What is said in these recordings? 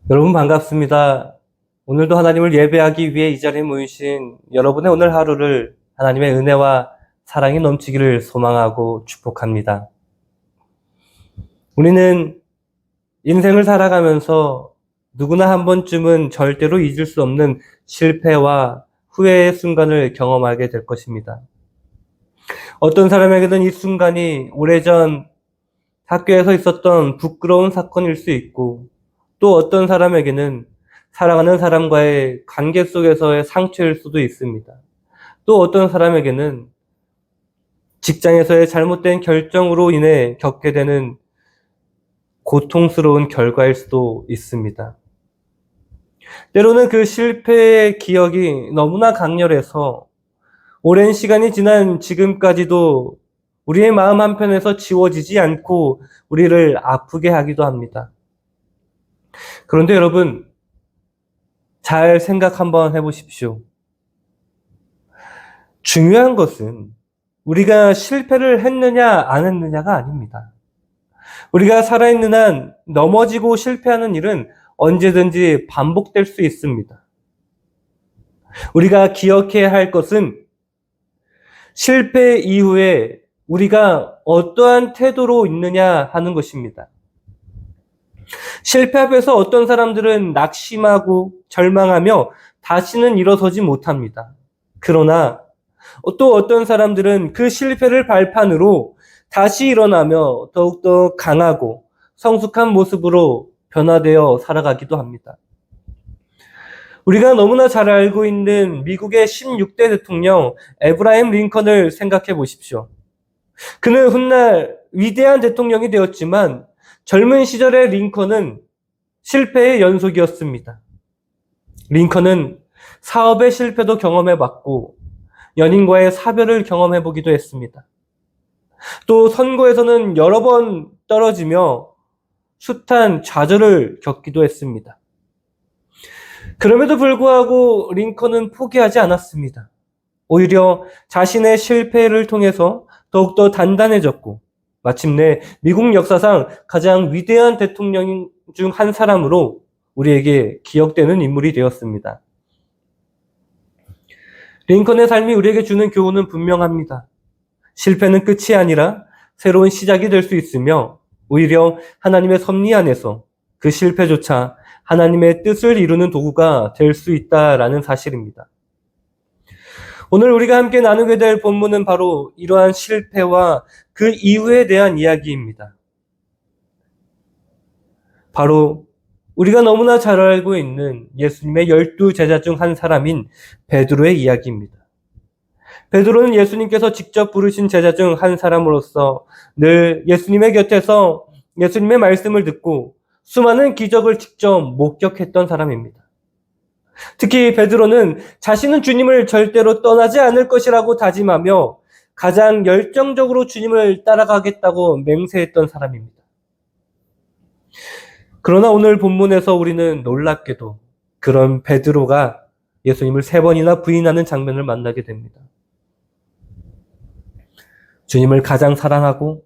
여러분 반갑습니다. 오늘도 하나님을 예배하기 위해 이 자리에 모이신 여러분의 오늘 하루를 하나님의 은혜와 사랑이 넘치기를 소망하고 축복합니다. 우리는 인생을 살아가면서 누구나 한 번쯤은 절대로 잊을 수 없는 실패와 후회의 순간을 경험하게 될 것입니다. 어떤 사람에게는 이 순간이 오래전 학교에서 있었던 부끄러운 사건일 수 있고, 또 어떤 사람에게는 사랑하는 사람과의 관계 속에서의 상처일 수도 있습니다. 또 어떤 사람에게는 직장에서의 잘못된 결정으로 인해 겪게 되는 고통스러운 결과일 수도 있습니다. 때로는 그 실패의 기억이 너무나 강렬해서 오랜 시간이 지난 지금까지도 우리의 마음 한편에서 지워지지 않고 우리를 아프게 하기도 합니다. 그런데 여러분, 잘 생각 한번 해보십시오. 중요한 것은 우리가 실패를 했느냐 안 했느냐가 아닙니다. 우리가 살아있는 한 넘어지고 실패하는 일은 언제든지 반복될 수 있습니다. 우리가 기억해야 할 것은 실패 이후에 우리가 어떠한 태도로 있느냐 하는 것입니다. 실패 앞에서 어떤 사람들은 낙심하고 절망하며 다시는 일어서지 못합니다. 그러나 또 어떤 사람들은 그 실패를 발판으로 다시 일어나며 더욱더 강하고 성숙한 모습으로 변화되어 살아가기도 합니다. 우리가 너무나 잘 알고 있는 미국의 16대 대통령 에브라임 링컨을 생각해 보십시오. 그는 훗날 위대한 대통령이 되었지만 젊은 시절의 링컨은 실패의 연속이었습니다. 링컨은 사업의 실패도 경험해봤고 연인과의 사별을 경험해보기도 했습니다. 또 선거에서는 여러 번 떨어지며 숱한 좌절을 겪기도 했습니다. 그럼에도 불구하고 링컨은 포기하지 않았습니다. 오히려 자신의 실패를 통해서 더욱더 단단해졌고 마침내 미국 역사상 가장 위대한 대통령 중 한 사람으로 우리에게 기억되는 인물이 되었습니다. 링컨의 삶이 우리에게 주는 교훈은 분명합니다. 실패는 끝이 아니라 새로운 시작이 될 수 있으며 오히려 하나님의 섭리 안에서 그 실패조차 하나님의 뜻을 이루는 도구가 될 수 있다라는 사실입니다. 오늘 우리가 함께 나누게 될 본문은 바로 이러한 실패와 그 이후에 대한 이야기입니다. 바로 우리가 너무나 잘 알고 있는 예수님의 12제자 중 한 사람인 베드로의 이야기입니다. 베드로는 예수님께서 직접 부르신 제자 중 한 사람으로서 늘 예수님의 곁에서 예수님의 말씀을 듣고 수많은 기적을 직접 목격했던 사람입니다. 특히 베드로는 자신은 주님을 절대로 떠나지 않을 것이라고 다짐하며 가장 열정적으로 주님을 따라가겠다고 맹세했던 사람입니다. 그러나 오늘 본문에서 우리는 놀랍게도 그런 베드로가 예수님을 3번이나 부인하는 장면을 만나게 됩니다. 주님을 가장 사랑하고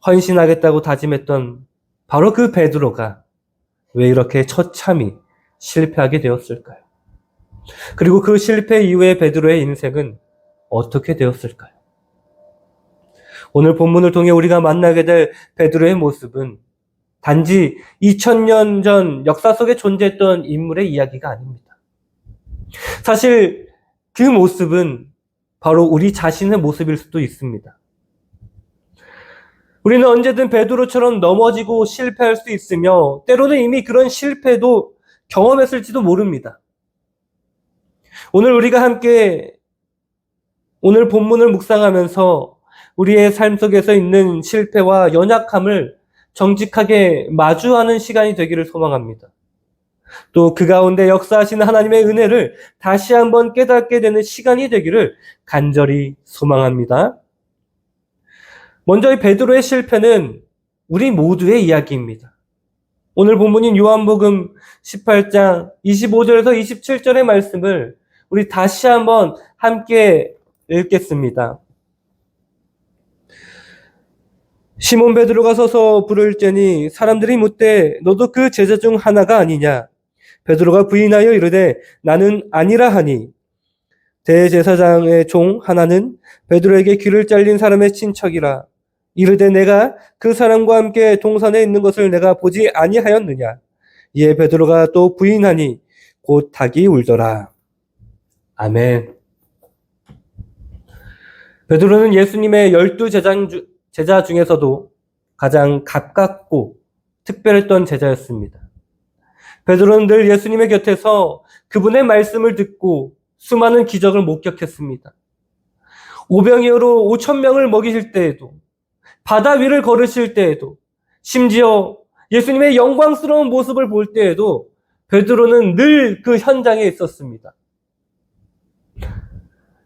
헌신하겠다고 다짐했던 바로 그 베드로가 왜 이렇게 처참히 실패하게 되었을까요? 그리고 그 실패 이후에 베드로의 인생은 어떻게 되었을까요? 오늘 본문을 통해 우리가 만나게 될 베드로의 모습은 단지 2000년 전 역사 속에 존재했던 인물의 이야기가 아닙니다. 사실 그 모습은 바로 우리 자신의 모습일 수도 있습니다. 우리는 언제든 베드로처럼 넘어지고 실패할 수 있으며 때로는 이미 그런 실패도 경험했을지도 모릅니다. 오늘 우리가 함께 오늘 본문을 묵상하면서 우리의 삶 속에서 있는 실패와 연약함을 정직하게 마주하는 시간이 되기를 소망합니다. 또 그 가운데 역사하시는 하나님의 은혜를 다시 한번 깨닫게 되는 시간이 되기를 간절히 소망합니다. 먼저 이 베드로의 실패는 우리 모두의 이야기입니다. 오늘 본문인 요한복음 18장 25절에서 27절의 말씀을 우리 다시 한번 함께 읽겠습니다. 시몬 베드로가 서서 부를때니 사람들이 묻되 너도 그 제자 중 하나가 아니냐? 베드로가 부인하여 이르되 나는 아니라 하니 대제사장의 종 하나는 베드로에게 귀를 잘린 사람의 친척이라 이르되 내가 그 사람과 함께 동산에 있는 것을 내가 보지 아니하였느냐? 이에 베드로가 또 부인하니 곧 닭이 울더라. 아멘. 베드로는 예수님의 12제자 중에서도 가장 가깝고 특별했던 제자였습니다. 베드로는 늘 예수님의 곁에서 그분의 말씀을 듣고 수많은 기적을 목격했습니다. 오병이어로 5,000명을 먹이실 때에도, 바다 위를 걸으실 때에도, 심지어 예수님의 영광스러운 모습을 볼 때에도 베드로는 늘 그 현장에 있었습니다.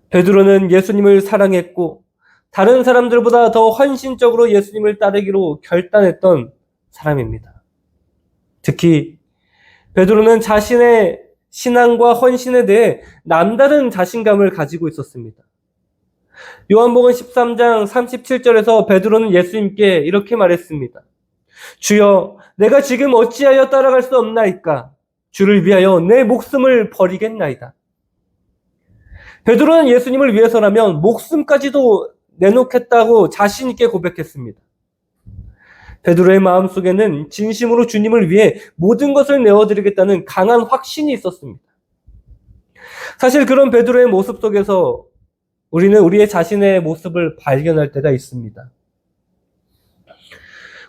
베드로는 예수님을 사랑했고 다른 사람들보다 더 헌신적으로 예수님을 따르기로 결단했던 사람입니다. 특히 베드로는 자신의 신앙과 헌신에 대해 남다른 자신감을 가지고 있었습니다. 요한복음 13장 37절에서 베드로는 예수님께 이렇게 말했습니다. 주여, 내가 지금 어찌하여 따라갈 수 없나이까? 주를 위하여 내 목숨을 버리겠나이다. 베드로는 예수님을 위해서라면 목숨까지도 내놓겠다고 자신 있게 고백했습니다. 베드로의 마음속에는 진심으로 주님을 위해 모든 것을 내어드리겠다는 강한 확신이 있었습니다. 사실 그런 베드로의 모습 속에서 우리는 우리의 자신의 모습을 발견할 때가 있습니다.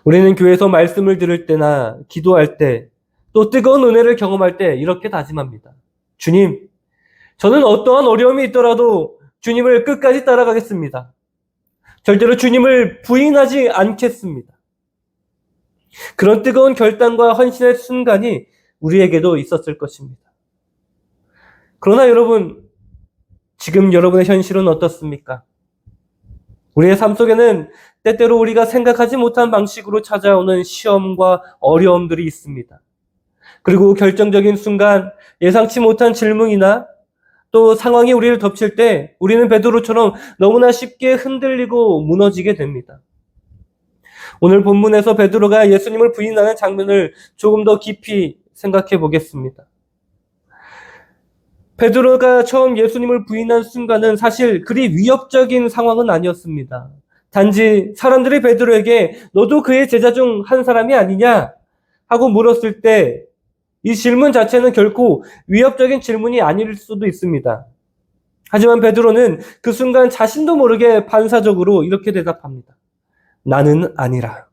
우리는 교회에서 말씀을 들을 때나 기도할 때, 또 뜨거운 은혜를 경험할 때 이렇게 다짐합니다. 주님, 저는 어떠한 어려움이 있더라도 주님을 끝까지 따라가겠습니다. 절대로 주님을 부인하지 않겠습니다. 그런 뜨거운 결단과 헌신의 순간이 우리에게도 있었을 것입니다. 그러나 여러분, 지금 여러분의 현실은 어떻습니까? 우리의 삶 속에는 때때로 우리가 생각하지 못한 방식으로 찾아오는 시험과 어려움들이 있습니다. 그리고 결정적인 순간 예상치 못한 질문이나 또 상황이 우리를 덮칠 때 우리는 베드로처럼 너무나 쉽게 흔들리고 무너지게 됩니다. 오늘 본문에서 베드로가 예수님을 부인하는 장면을 조금 더 깊이 생각해 보겠습니다. 베드로가 처음 예수님을 부인한 순간은 사실 그리 위협적인 상황은 아니었습니다. 단지 사람들이 베드로에게 너도 그의 제자 중 한 사람이 아니냐 하고 물었을 때 이 질문 자체는 결코 위협적인 질문이 아닐 수도 있습니다. 하지만 베드로는 그 순간 자신도 모르게 반사적으로 이렇게 대답합니다. 나는 아니라.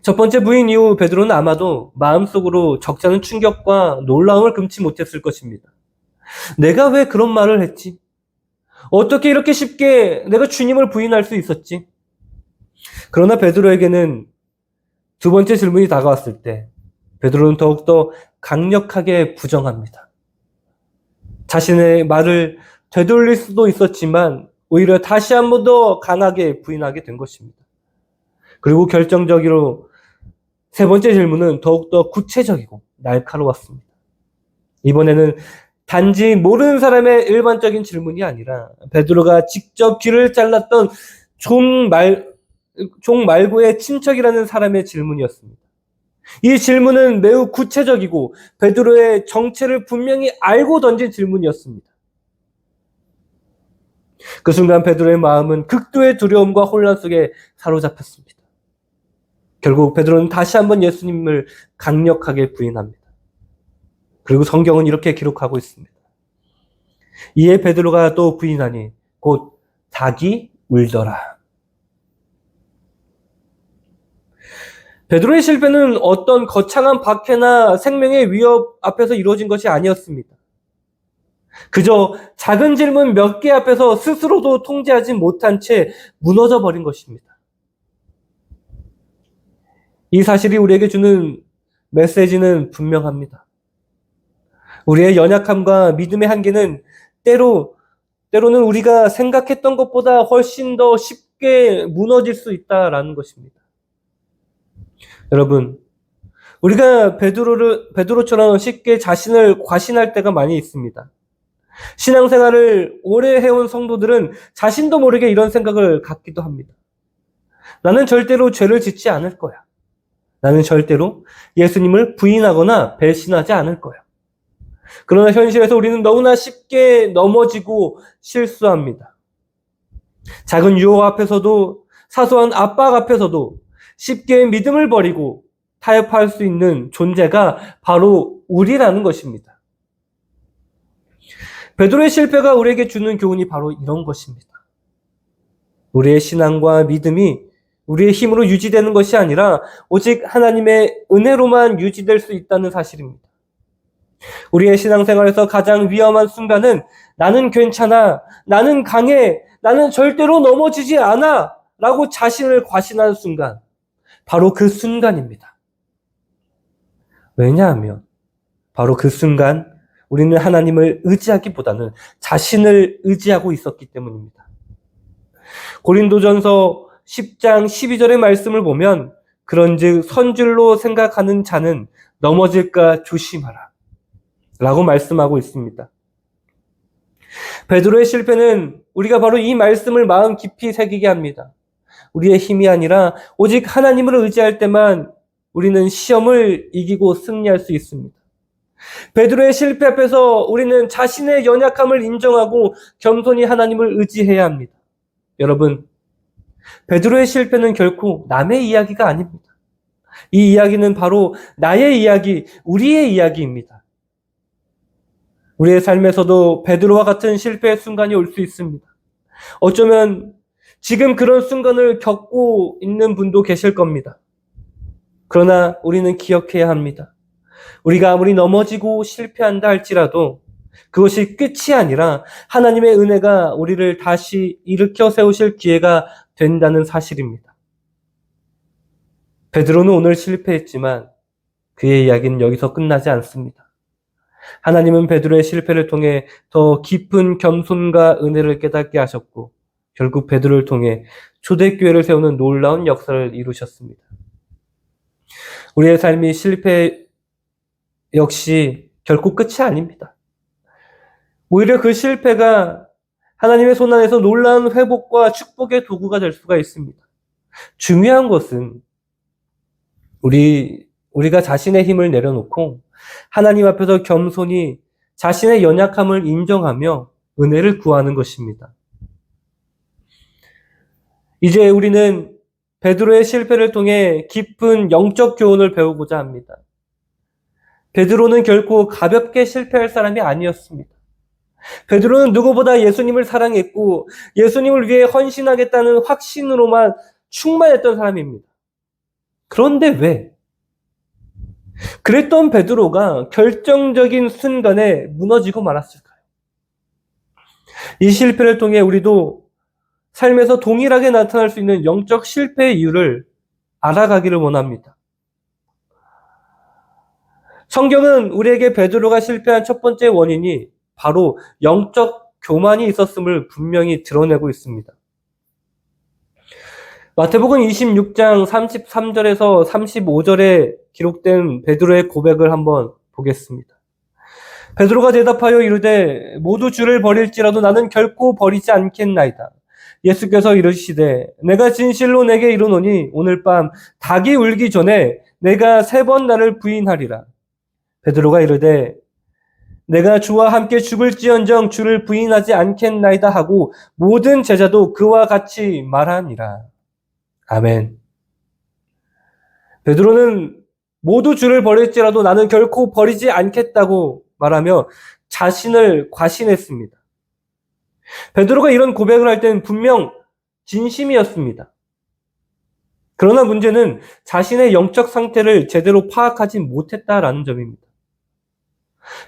첫 번째 부인 이후 베드로는 아마도 마음속으로 적잖은 충격과 놀라움을 금치 못했을 것입니다. 내가 왜 그런 말을 했지? 어떻게 이렇게 쉽게 내가 주님을 부인할 수 있었지? 그러나 베드로에게는 두 번째 질문이 다가왔을 때 베드로는 더욱더 강력하게 부정합니다. 자신의 말을 되돌릴 수도 있었지만 오히려 다시 한 번 더 강하게 부인하게 된 것입니다. 그리고 결정적으로 세 번째 질문은 더욱더 구체적이고 날카로웠습니다. 이번에는 단지 모르는 사람의 일반적인 질문이 아니라 베드로가 직접 귀를 잘랐던 종 말고의 친척이라는 사람의 질문이었습니다. 이 질문은 매우 구체적이고 베드로의 정체를 분명히 알고 던진 질문이었습니다. 그 순간 베드로의 마음은 극도의 두려움과 혼란 속에 사로잡혔습니다. 결국 베드로는 다시 한번 예수님을 강력하게 부인합니다. 그리고 성경은 이렇게 기록하고 있습니다. 이에 베드로가 또 부인하니 곧 닭이 울더라. 베드로의 실패는 어떤 거창한 박해나 생명의 위협 앞에서 이루어진 것이 아니었습니다. 그저 작은 질문 몇 개 앞에서 스스로도 통제하지 못한 채 무너져 버린 것입니다. 이 사실이 우리에게 주는 메시지는 분명합니다. 우리의 연약함과 믿음의 한계는 때로는 우리가 생각했던 것보다 훨씬 더 쉽게 무너질 수 있다라는 것입니다. 여러분, 우리가 베드로처럼 쉽게 자신을 과신할 때가 많이 있습니다. 신앙생활을 오래 해온 성도들은 자신도 모르게 이런 생각을 갖기도 합니다. 나는 절대로 죄를 짓지 않을 거야. 나는 절대로 예수님을 부인하거나 배신하지 않을 거야. 그러나 현실에서 우리는 너무나 쉽게 넘어지고 실수합니다. 작은 유혹 앞에서도, 사소한 압박 앞에서도 쉽게 믿음을 버리고 타협할 수 있는 존재가 바로 우리라는 것입니다. 베드로의 실패가 우리에게 주는 교훈이 바로 이런 것입니다. 우리의 신앙과 믿음이 우리의 힘으로 유지되는 것이 아니라 오직 하나님의 은혜로만 유지될 수 있다는 사실입니다. 우리의 신앙생활에서 가장 위험한 순간은 나는 괜찮아, 나는 강해, 나는 절대로 넘어지지 않아 라고 자신을 과신하는 순간, 바로 그 순간입니다. 왜냐하면 바로 그 순간 우리는 하나님을 의지하기보다는 자신을 의지하고 있었기 때문입니다. 고린도전서 10장 12절의 말씀을 보면 그런즉 선줄로 생각하는 자는 넘어질까 조심하라 라고 말씀하고 있습니다. 베드로의 실패는 우리가 바로 이 말씀을 마음 깊이 새기게 합니다. 우리의 힘이 아니라 오직 하나님을 의지할 때만 우리는 시험을 이기고 승리할 수 있습니다. 베드로의 실패 앞에서 우리는 자신의 연약함을 인정하고 겸손히 하나님을 의지해야 합니다. 여러분, 베드로의 실패는 결코 남의 이야기가 아닙니다. 이 이야기는 바로 나의 이야기, 우리의 이야기입니다. 우리의 삶에서도 베드로와 같은 실패의 순간이 올 수 있습니다. 어쩌면 지금 그런 순간을 겪고 있는 분도 계실 겁니다. 그러나 우리는 기억해야 합니다. 우리가 아무리 넘어지고 실패한다 할지라도 그것이 끝이 아니라 하나님의 은혜가 우리를 다시 일으켜 세우실 기회가 된다는 사실입니다. 베드로는 오늘 실패했지만 그의 이야기는 여기서 끝나지 않습니다. 하나님은 베드로의 실패를 통해 더 깊은 겸손과 은혜를 깨닫게 하셨고 결국 베드로를 통해 초대교회를 세우는 놀라운 역사를 이루셨습니다. 우리의 삶이 실패 역시 결코 끝이 아닙니다. 오히려 그 실패가 하나님의 손안에서 놀라운 회복과 축복의 도구가 될 수가 있습니다. 중요한 것은 우리가 자신의 힘을 내려놓고 하나님 앞에서 겸손히 자신의 연약함을 인정하며 은혜를 구하는 것입니다. 이제 우리는 베드로의 실패를 통해 깊은 영적 교훈을 배우고자 합니다. 베드로는 결코 가볍게 실패할 사람이 아니었습니다. 베드로는 누구보다 예수님을 사랑했고 예수님을 위해 헌신하겠다는 확신으로만 충만했던 사람입니다. 그런데 왜? 그랬던 베드로가 결정적인 순간에 무너지고 말았을까요? 이 실패를 통해 우리도 삶에서 동일하게 나타날 수 있는 영적 실패의 이유를 알아가기를 원합니다. 성경은 우리에게 베드로가 실패한 첫 번째 원인이 바로 영적 교만이 있었음을 분명히 드러내고 있습니다. 마태복음 26장 33절에서 35절에 기록된 베드로의 고백을 한번 보겠습니다. 베드로가 대답하여 이르되 모두 주를 버릴지라도 나는 결코 버리지 않겠나이다. 예수께서 이르시되 내가 진실로 내게 이르노니 오늘 밤 닭이 울기 전에 내가 3번 나를 부인하리라. 베드로가 이르되 내가 주와 함께 죽을지언정 주를 부인하지 않겠나이다 하고 모든 제자도 그와 같이 말하니라. 아멘. 베드로는 모두 주를 버릴지라도 나는 결코 버리지 않겠다고 말하며 자신을 과신했습니다. 베드로가 이런 고백을 할 때는 분명 진심이었습니다. 그러나 문제는 자신의 영적 상태를 제대로 파악하지 못했다라는 점입니다.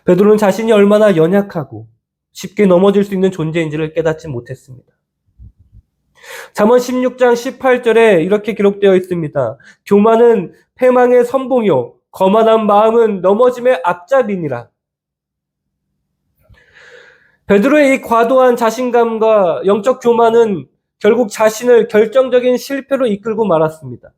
베드로는 자신이 얼마나 연약하고 쉽게 넘어질 수 있는 존재인지를 깨닫지 못했습니다. 잠언 16장 18절에 이렇게 기록되어 있습니다. 교만은 패망의 선봉이요 거만한 마음은 넘어짐의 앞잡이니라. 베드로의 이 과도한 자신감과 영적 교만은 결국 자신을 결정적인 실패로 이끌고 말았습니다.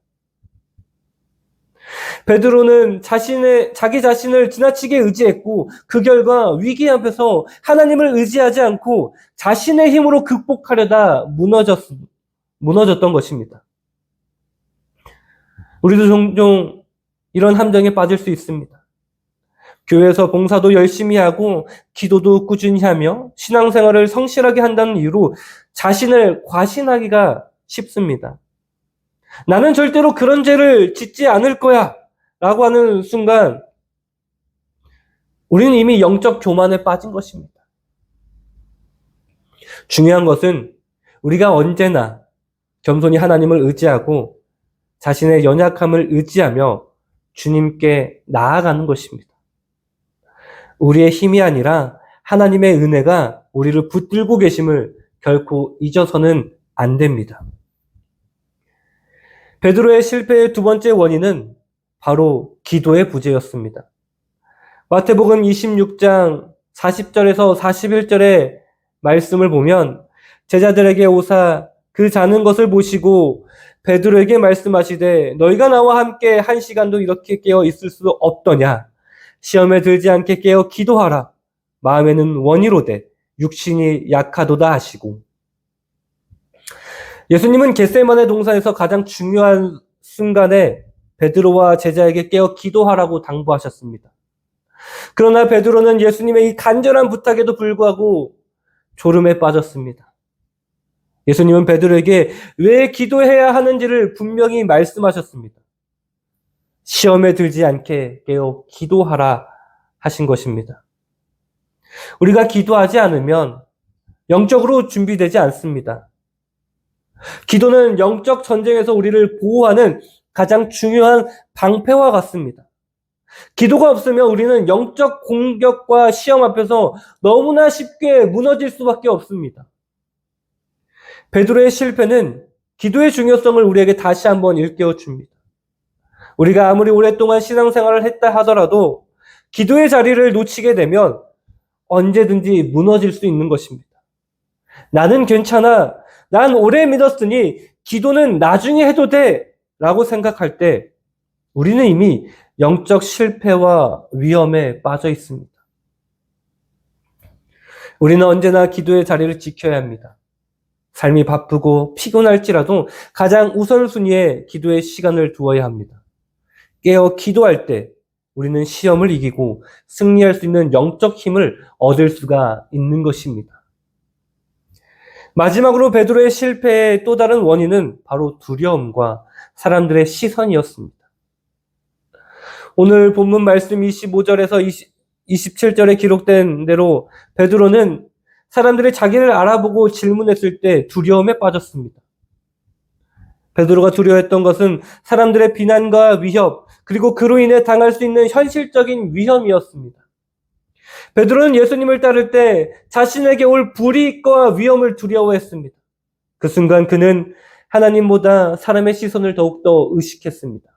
베드로는 자기 자신을 지나치게 의지했고 그 결과 위기 앞에서 하나님을 의지하지 않고 자신의 힘으로 극복하려다 무너졌던 것입니다. 우리도 종종 이런 함정에 빠질 수 있습니다. 교회에서 봉사도 열심히 하고 기도도 꾸준히 하며 신앙생활을 성실하게 한다는 이유로 자신을 과신하기가 쉽습니다. 나는 절대로 그런 죄를 짓지 않을 거야 라고 하는 순간 우리는 이미 영적 교만에 빠진 것입니다. 중요한 것은 우리가 언제나 겸손히 하나님을 의지하고 자신의 연약함을 의지하며 주님께 나아가는 것입니다. 우리의 힘이 아니라 하나님의 은혜가 우리를 붙들고 계심을 결코 잊어서는 안 됩니다. 베드로의 실패의 두 번째 원인은 바로 기도의 부재였습니다. 마태복음 26장 40절에서 41절의 말씀을 보면 제자들에게 오사 그 자는 것을 보시고 베드로에게 말씀하시되 너희가 나와 함께 1시간도 이렇게 깨어 있을 수 없더냐. 시험에 들지 않게 깨어 기도하라. 마음에는 원이로되 육신이 약하도다 하시고. 예수님은 겟세마네 동산에서 가장 중요한 순간에 베드로와 제자에게 깨어 기도하라고 당부하셨습니다. 그러나 베드로는 예수님의 이 간절한 부탁에도 불구하고 졸음에 빠졌습니다. 예수님은 베드로에게 왜 기도해야 하는지를 분명히 말씀하셨습니다. 시험에 들지 않게 깨어 기도하라 하신 것입니다. 우리가 기도하지 않으면 영적으로 준비되지 않습니다. 기도는 영적 전쟁에서 우리를 보호하는 가장 중요한 방패와 같습니다. 기도가 없으면 우리는 영적 공격과 시험 앞에서 너무나 쉽게 무너질 수밖에 없습니다. 베드로의 실패는 기도의 중요성을 우리에게 다시 한번 일깨워 줍니다. 우리가 아무리 오랫동안 신앙생활을 했다 하더라도 기도의 자리를 놓치게 되면 언제든지 무너질 수 있는 것입니다. 나는 괜찮아. 난 오래 믿었으니 기도는 나중에 해도 돼. 라고 생각할 때 우리는 이미 영적 실패와 위험에 빠져 있습니다. 우리는 언제나 기도의 자리를 지켜야 합니다. 삶이 바쁘고 피곤할지라도 가장 우선순위에 기도의 시간을 두어야 합니다. 깨어 기도할 때 우리는 시험을 이기고 승리할 수 있는 영적 힘을 얻을 수가 있는 것입니다. 마지막으로 베드로의 실패의 또 다른 원인은 바로 두려움과 사람들의 시선이었습니다. 오늘 본문 말씀 25절에서 27절에 기록된 대로 베드로는 사람들이 자기를 알아보고 질문했을 때 두려움에 빠졌습니다. 베드로가 두려워했던 것은 사람들의 비난과 위협, 그리고 그로 인해 당할 수 있는 현실적인 위험이었습니다. 베드로는 예수님을 따를 때 자신에게 올 불이익과 위험을 두려워했습니다. 그 순간 그는 하나님보다 사람의 시선을 더욱더 의식했습니다.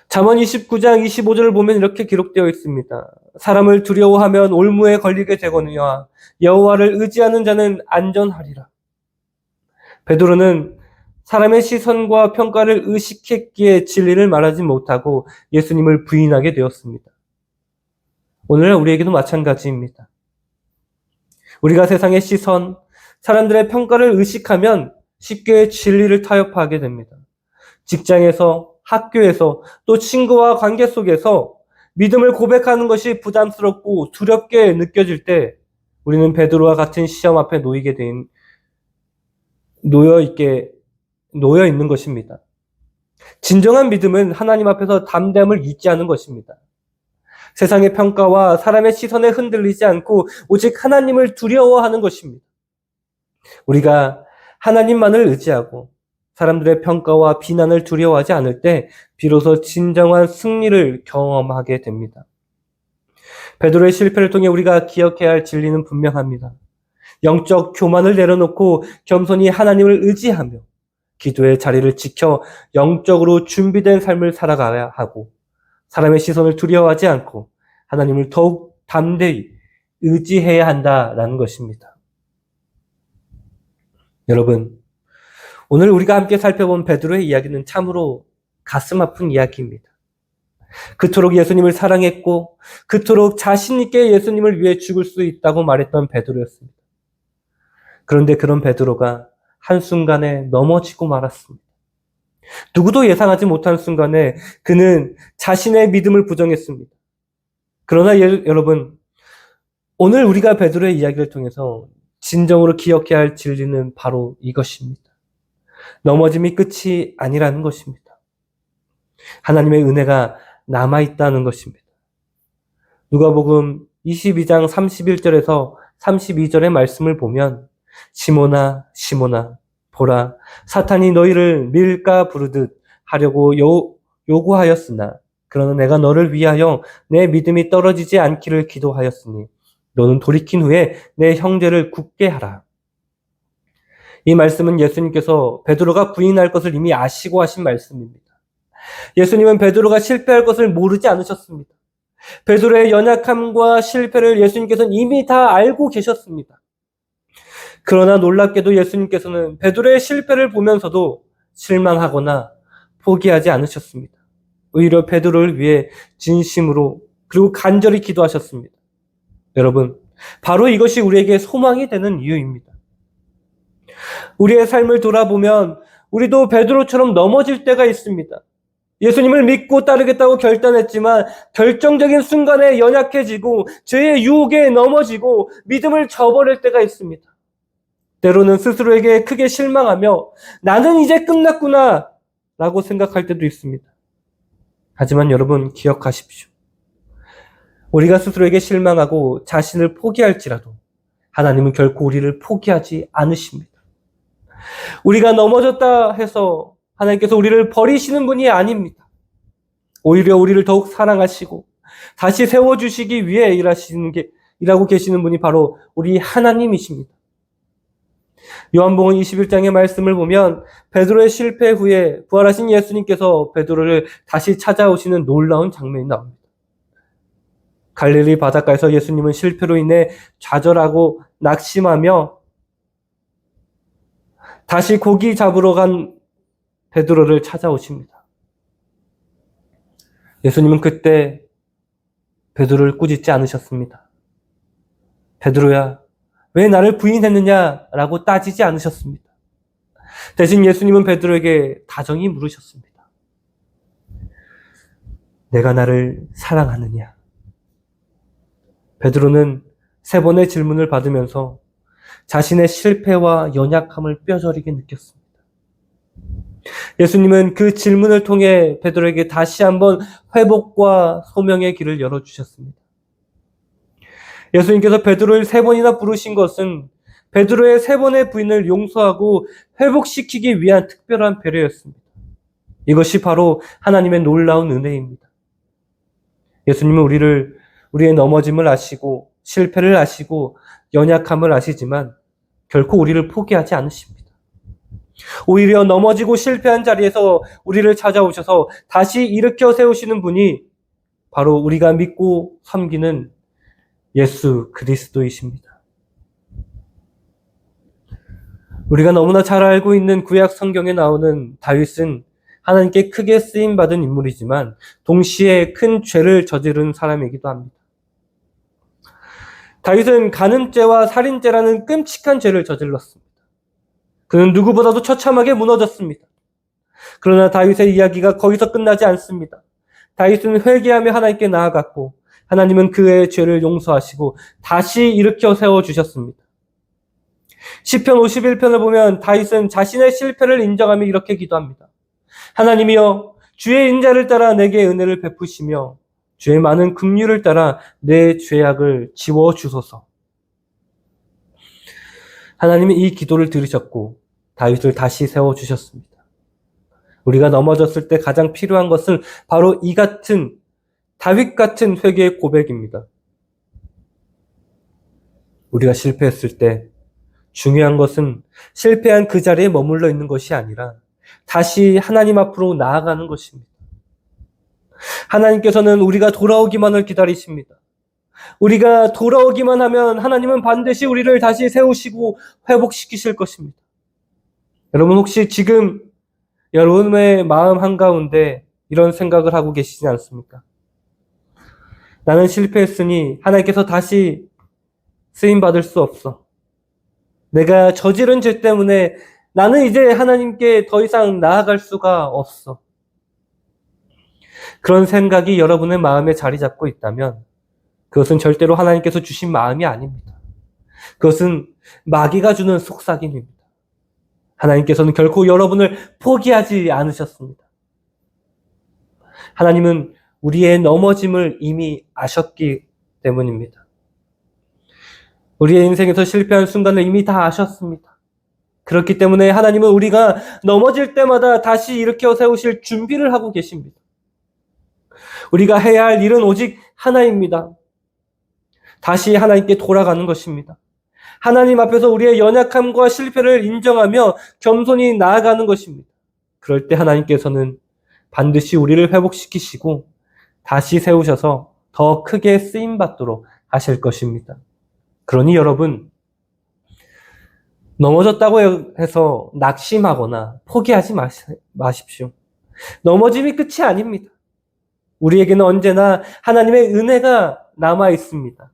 잠언 29장 25절을 보면 이렇게 기록되어 있습니다. 사람을 두려워하면 올무에 걸리게 되거니와 여호와를 의지하는 자는 안전하리라. 베드로는 사람의 시선과 평가를 의식했기에 진리를 말하지 못하고 예수님을 부인하게 되었습니다. 오늘 우리에게도 마찬가지입니다. 우리가 세상의 시선, 사람들의 평가를 의식하면 쉽게 진리를 타협하게 됩니다. 직장에서, 학교에서, 또 친구와 관계 속에서 믿음을 고백하는 것이 부담스럽고 두렵게 느껴질 때 우리는 베드로와 같은 시험 앞에 놓여 있는 것입니다. 진정한 믿음은 하나님 앞에서 담대함을 유지하는 것입니다. 세상의 평가와 사람의 시선에 흔들리지 않고 오직 하나님을 두려워하는 것입니다. 우리가 하나님만을 의지하고 사람들의 평가와 비난을 두려워하지 않을 때 비로소 진정한 승리를 경험하게 됩니다. 베드로의 실패를 통해 우리가 기억해야 할 진리는 분명합니다. 영적 교만을 내려놓고 겸손히 하나님을 의지하며 기도의 자리를 지켜 영적으로 준비된 삶을 살아가야 하고 사람의 시선을 두려워하지 않고 하나님을 더욱 담대히 의지해야 한다라는 것입니다. 여러분, 오늘 우리가 함께 살펴본 베드로의 이야기는 참으로 가슴 아픈 이야기입니다. 그토록 예수님을 사랑했고 그토록 자신 있게 예수님을 위해 죽을 수 있다고 말했던 베드로였습니다. 그런데 그런 베드로가 한순간에 넘어지고 말았습니다. 누구도 예상하지 못한 순간에 그는 자신의 믿음을 부정했습니다. 그러나 여러분, 오늘 우리가 베드로의 이야기를 통해서 진정으로 기억해야 할 진리는 바로 이것입니다. 넘어짐이 끝이 아니라는 것입니다. 하나님의 은혜가 남아있다는 것입니다. 누가복음 22장 31절에서 32절의 말씀을 보면 시몬아 시몬아 보라 사탄이 너희를 밀가 부르듯 하려고 요구하였으나 그러나 내가 너를 위하여 내 믿음이 떨어지지 않기를 기도하였으니 너는 돌이킨 후에 내 형제를 굳게 하라. 이 말씀은 예수님께서 베드로가 부인할 것을 이미 아시고 하신 말씀입니다. 예수님은 베드로가 실패할 것을 모르지 않으셨습니다. 베드로의 연약함과 실패를 예수님께서는 이미 다 알고 계셨습니다. 그러나 놀랍게도 예수님께서는 베드로의 실패를 보면서도 실망하거나 포기하지 않으셨습니다. 오히려 베드로를 위해 진심으로 그리고 간절히 기도하셨습니다. 여러분, 바로 이것이 우리에게 소망이 되는 이유입니다. 우리의 삶을 돌아보면 우리도 베드로처럼 넘어질 때가 있습니다. 예수님을 믿고 따르겠다고 결단했지만 결정적인 순간에 연약해지고 죄의 유혹에 넘어지고 믿음을 저버릴 때가 있습니다. 때로는 스스로에게 크게 실망하며 나는 이제 끝났구나 라고 생각할 때도 있습니다. 하지만 여러분 기억하십시오. 우리가 스스로에게 실망하고 자신을 포기할지라도 하나님은 결코 우리를 포기하지 않으십니다. 우리가 넘어졌다 해서 하나님께서 우리를 버리시는 분이 아닙니다. 오히려 우리를 더욱 사랑하시고 다시 세워주시기 위해 일하고 계시는 분이 바로 우리 하나님이십니다. 요한복음 21장의 말씀을 보면 베드로의 실패 후에 부활하신 예수님께서 베드로를 다시 찾아오시는 놀라운 장면이 나옵니다. 갈릴리 바닷가에서 예수님은 실패로 인해 좌절하고 낙심하며 다시 고기 잡으러 간 베드로를 찾아오십니다. 예수님은 그때 베드로를 꾸짖지 않으셨습니다. 베드로야, 왜 나를 부인했느냐라고 따지지 않으셨습니다. 대신 예수님은 베드로에게 다정히 물으셨습니다. 내가 나를 사랑하느냐? 베드로는 3번의 질문을 받으면서 자신의 실패와 연약함을 뼈저리게 느꼈습니다. 예수님은 그 질문을 통해 베드로에게 다시 한번 회복과 소명의 길을 열어주셨습니다. 예수님께서 베드로를 3번이나 부르신 것은 베드로의 3번의 부인을 용서하고 회복시키기 위한 특별한 배려였습니다. 이것이 바로 하나님의 놀라운 은혜입니다. 예수님은 우리의 넘어짐을 아시고 실패를 아시고 연약함을 아시지만 결코 우리를 포기하지 않으십니다. 오히려 넘어지고 실패한 자리에서 우리를 찾아오셔서 다시 일으켜 세우시는 분이 바로 우리가 믿고 섬기는 예수 그리스도이십니다. 우리가 너무나 잘 알고 있는 구약 성경에 나오는 다윗은 하나님께 크게 쓰임받은 인물이지만 동시에 큰 죄를 저지른 사람이기도 합니다. 다윗은 간음죄와 살인죄라는 끔찍한 죄를 저질렀습니다. 그는 누구보다도 처참하게 무너졌습니다. 그러나 다윗의 이야기가 거기서 끝나지 않습니다. 다윗은 회개하며 하나님께 나아갔고 하나님은 그의 죄를 용서하시고 다시 일으켜 세워주셨습니다. 시편 51편을 보면 다윗은 자신의 실패를 인정하며 이렇게 기도합니다. 하나님이여 주의 인자를 따라 내게 은혜를 베푸시며 주의 많은 긍휼을 따라 내 죄악을 지워주소서. 하나님이 이 기도를 들으셨고 다윗을 다시 세워주셨습니다. 우리가 넘어졌을 때 가장 필요한 것은 바로 이 같은 다윗 같은 회개의 고백입니다. 우리가 실패했을 때 중요한 것은 실패한 그 자리에 머물러 있는 것이 아니라 다시 하나님 앞으로 나아가는 것입니다. 하나님께서는 우리가 돌아오기만을 기다리십니다. 우리가 돌아오기만 하면 하나님은 반드시 우리를 다시 세우시고 회복시키실 것입니다. 여러분 혹시 지금 여러분의 마음 한가운데 이런 생각을 하고 계시지 않습니까? 나는 실패했으니 하나님께서 다시 쓰임받을 수 없어. 내가 저지른 죄 때문에 나는 이제 하나님께 더 이상 나아갈 수가 없어. 그런 생각이 여러분의 마음에 자리 잡고 있다면 그것은 절대로 하나님께서 주신 마음이 아닙니다. 그것은 마귀가 주는 속삭임입니다. 하나님께서는 결코 여러분을 포기하지 않으셨습니다. 하나님은 우리의 넘어짐을 이미 아셨기 때문입니다. 우리의 인생에서 실패한 순간을 이미 다 아셨습니다. 그렇기 때문에 하나님은 우리가 넘어질 때마다 다시 일으켜 세우실 준비를 하고 계십니다. 우리가 해야 할 일은 오직 하나입니다. 다시 하나님께 돌아가는 것입니다. 하나님 앞에서 우리의 연약함과 실패를 인정하며 겸손히 나아가는 것입니다. 그럴 때 하나님께서는 반드시 우리를 회복시키시고 다시 세우셔서 더 크게 쓰임받도록 하실 것입니다. 그러니 여러분, 넘어졌다고 해서 낙심하거나 포기하지 마십시오. 넘어짐이 끝이 아닙니다. 우리에게는 언제나 하나님의 은혜가 남아 있습니다.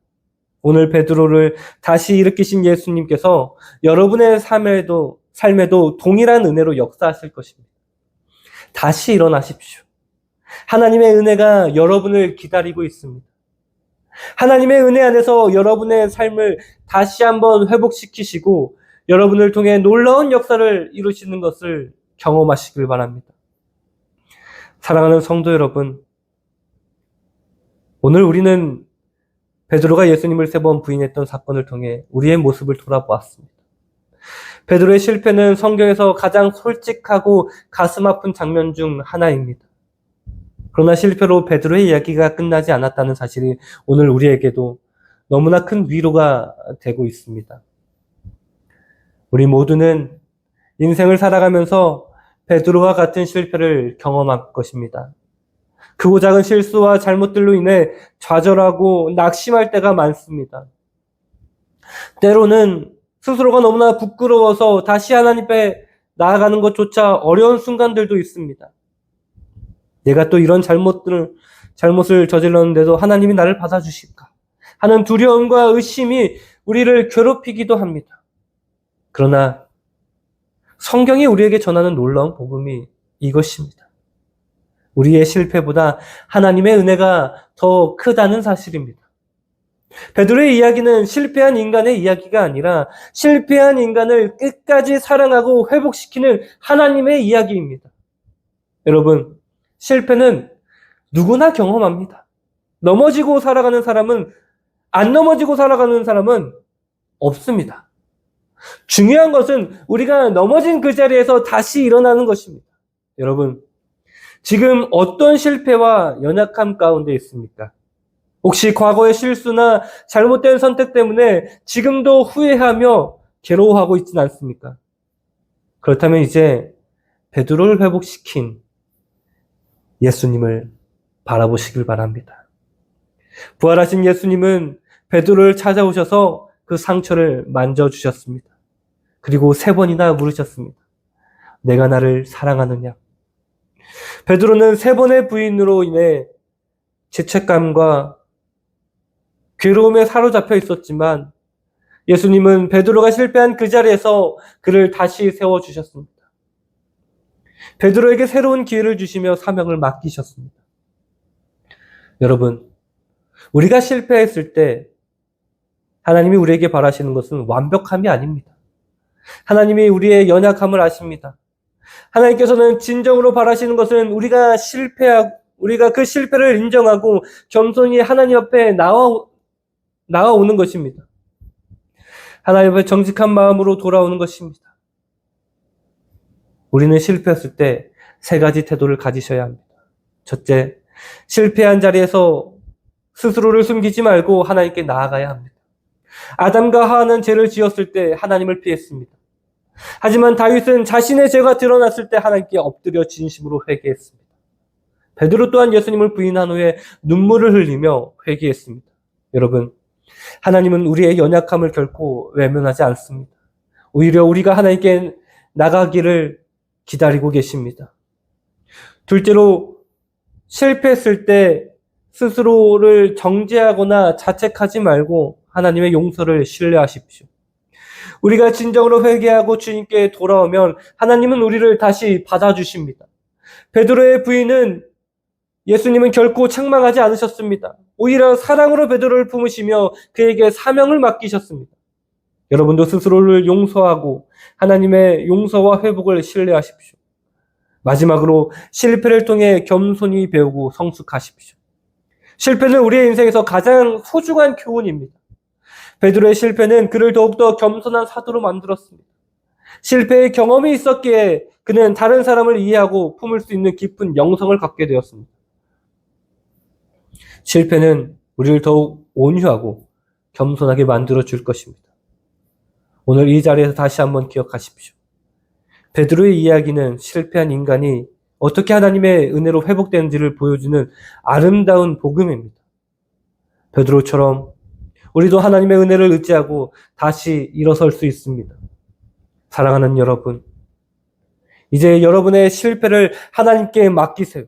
오늘 베드로를 다시 일으키신 예수님께서 여러분의 삶에도 동일한 은혜로 역사하실 것입니다. 다시 일어나십시오. 하나님의 은혜가 여러분을 기다리고 있습니다. 하나님의 은혜 안에서 여러분의 삶을 다시 한번 회복시키시고 여러분을 통해 놀라운 역사를 이루시는 것을 경험하시길 바랍니다. 사랑하는 성도 여러분, 오늘 우리는 베드로가 예수님을 3번 부인했던 사건을 통해 우리의 모습을 돌아보았습니다. 베드로의 실패는 성경에서 가장 솔직하고 가슴 아픈 장면 중 하나입니다. 그러나 실패로 베드로의 이야기가 끝나지 않았다는 사실이 오늘 우리에게도 너무나 큰 위로가 되고 있습니다. 우리 모두는 인생을 살아가면서 베드로와 같은 실패를 경험할 것입니다. 크고 작은 실수와 잘못들로 인해 좌절하고 낙심할 때가 많습니다. 때로는 스스로가 너무나 부끄러워서 다시 하나님 앞에 나아가는 것조차 어려운 순간들도 있습니다. 내가 또 이런 잘못을 저질렀는데도 하나님이 나를 받아주실까 하는 두려움과 의심이 우리를 괴롭히기도 합니다. 그러나 성경이 우리에게 전하는 놀라운 복음이 이것입니다. 우리의 실패보다 하나님의 은혜가 더 크다는 사실입니다. 베드로의 이야기는 실패한 인간의 이야기가 아니라 실패한 인간을 끝까지 사랑하고 회복시키는 하나님의 이야기입니다. 여러분, 실패는 누구나 경험합니다. 넘어지고 살아가는 사람은, 안 넘어지고 살아가는 사람은 없습니다. 중요한 것은 우리가 넘어진 그 자리에서 다시 일어나는 것입니다. 여러분, 지금 어떤 실패와 연약함 가운데 있습니까? 혹시 과거의 실수나 잘못된 선택 때문에 지금도 후회하며 괴로워하고 있지는 않습니까? 그렇다면 이제 베드로를 회복시킨 예수님을 바라보시길 바랍니다. 부활하신 예수님은 베드로를 찾아오셔서 그 상처를 만져주셨습니다. 그리고 3번이나 물으셨습니다. 내가 나를 사랑하느냐? 베드로는 3번의 부인으로 인해 죄책감과 괴로움에 사로잡혀 있었지만 예수님은 베드로가 실패한 그 자리에서 그를 다시 세워주셨습니다. 베드로에게 새로운 기회를 주시며 사명을 맡기셨습니다. 여러분, 우리가 실패했을 때 하나님이 우리에게 바라시는 것은 완벽함이 아닙니다. 하나님이 우리의 연약함을 아십니다. 하나님께서는 진정으로 바라시는 것은 우리가 그 실패를 인정하고 겸손히 하나님 앞에 나아오는 것입니다. 하나님 앞에 정직한 마음으로 돌아오는 것입니다. 우리는 실패했을 때 3가지 태도를 가지셔야 합니다. 첫째, 실패한 자리에서 스스로를 숨기지 말고 하나님께 나아가야 합니다. 아담과 하와는 죄를 지었을 때 하나님을 피했습니다. 하지만 다윗은 자신의 죄가 드러났을 때 하나님께 엎드려 진심으로 회개했습니다. 베드로 또한 예수님을 부인한 후에 눈물을 흘리며 회개했습니다. 여러분, 하나님은 우리의 연약함을 결코 외면하지 않습니다. 오히려 우리가 하나님께 나가기를 기다리고 계십니다. 둘째로, 실패했을 때 스스로를 정죄하거나 자책하지 말고 하나님의 용서를 신뢰하십시오. 우리가 진정으로 회개하고 주님께 돌아오면 하나님은 우리를 다시 받아주십니다. 베드로의 부인은 예수님은 결코 책망하지 않으셨습니다. 오히려 사랑으로 베드로를 품으시며 그에게 사명을 맡기셨습니다. 여러분도 스스로를 용서하고 하나님의 용서와 회복을 신뢰하십시오. 마지막으로 실패를 통해 겸손히 배우고 성숙하십시오. 실패는 우리의 인생에서 가장 소중한 교훈입니다. 베드로의 실패는 그를 더욱더 겸손한 사도로 만들었습니다. 실패의 경험이 있었기에 그는 다른 사람을 이해하고 품을 수 있는 깊은 영성을 갖게 되었습니다. 실패는 우리를 더욱 온유하고 겸손하게 만들어줄 것입니다. 오늘 이 자리에서 다시 한번 기억하십시오. 베드로의 이야기는 실패한 인간이 어떻게 하나님의 은혜로 회복되는지를 보여주는 아름다운 복음입니다. 베드로처럼 우리도 하나님의 은혜를 의지하고 다시 일어설 수 있습니다. 사랑하는 여러분, 이제 여러분의 실패를 하나님께 맡기세요.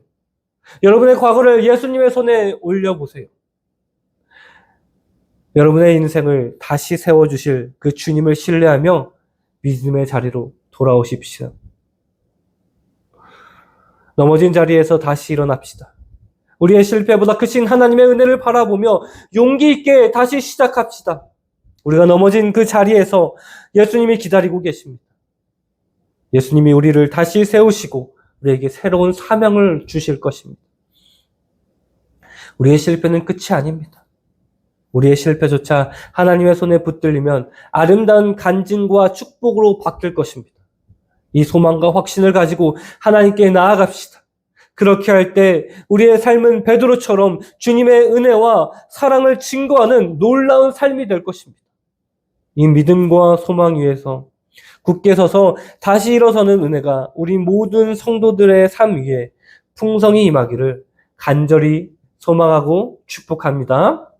여러분의 과거를 예수님의 손에 올려보세요. 여러분의 인생을 다시 세워주실 그 주님을 신뢰하며 믿음의 자리로 돌아오십시오. 넘어진 자리에서 다시 일어납시다. 우리의 실패보다 크신 하나님의 은혜를 바라보며 용기 있게 다시 시작합시다. 우리가 넘어진 그 자리에서 예수님이 기다리고 계십니다. 예수님이 우리를 다시 세우시고 우리에게 새로운 사명을 주실 것입니다. 우리의 실패는 끝이 아닙니다. 우리의 실패조차 하나님의 손에 붙들리면 아름다운 간증과 축복으로 바뀔 것입니다. 이 소망과 확신을 가지고 하나님께 나아갑시다. 그렇게 할 때 우리의 삶은 베드로처럼 주님의 은혜와 사랑을 증거하는 놀라운 삶이 될 것입니다. 이 믿음과 소망 위에서 굳게 서서 다시 일어서는 은혜가 우리 모든 성도들의 삶 위에 풍성히 임하기를 간절히 소망하고 축복합니다.